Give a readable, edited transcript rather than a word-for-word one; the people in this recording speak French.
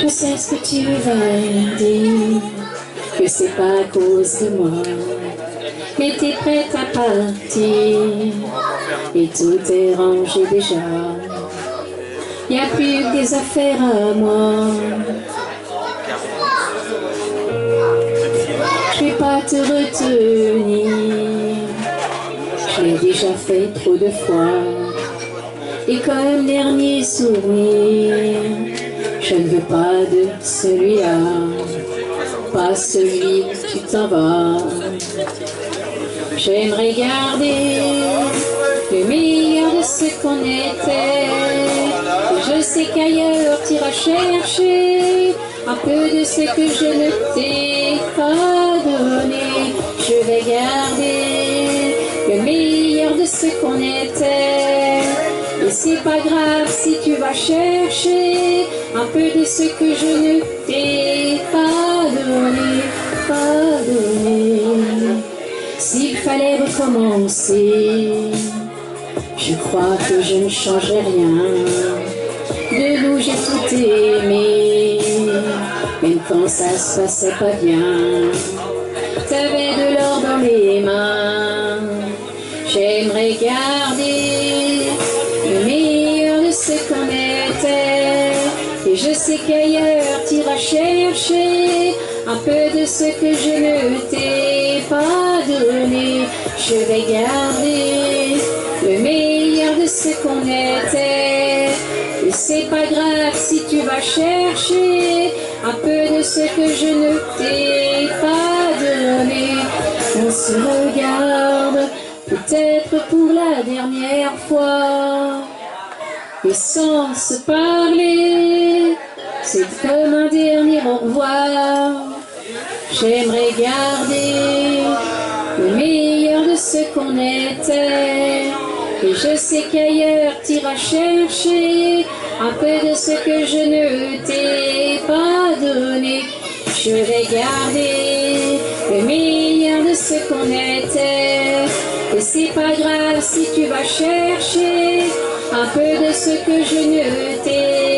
sais ce que tu vas dire, que c'est pas à cause de moi, mais t'es prête à partir, et tout est rangé déjà. Y a plus que des affaires à moi. Je vais pas te retenir, je l'ai déjà fait trop de fois. Et comme dernier souvenir, je ne veux pas de celui-là, pas celui où tu t'en vas. J'aimerais garder le meilleur de ce qu'on était. Et je sais qu'ailleurs t'iras chercher un peu de ce que je ne t'ai pas donné. Je vais garder le meilleur de ce qu'on était. Et c'est pas grave si tu vas chercher un peu de ce que je ne t'ai pas donné, pas donné. S'il fallait recommencer, je crois que je ne changerais rien. De nous j'ai tout aimé, même quand ça se passait pas bien. T'avais de l'or dans les mains, j'aimerais garder le meilleur de ce qu'on était. Et je sais qu'ailleurs t'iras chercher un peu de ce que je ne t'ai pas donné. Je vais garder le meilleur de ce qu'on était. Et c'est pas grave si tu vas chercher un peu de ce que je ne t'ai pas donné. On se regarde peut-être pour la dernière fois, et sans se parler, c'est comme un dernier au revoir. J'aimerais garder le meilleur de ce qu'on était. Et je sais qu'ailleurs t'iras chercher un peu de ce que je ne t'ai pas donné. Je vais garder le meilleur de ce qu'on était. Et c'est pas grave si tu vas chercher un peu de ce que je ne t'ai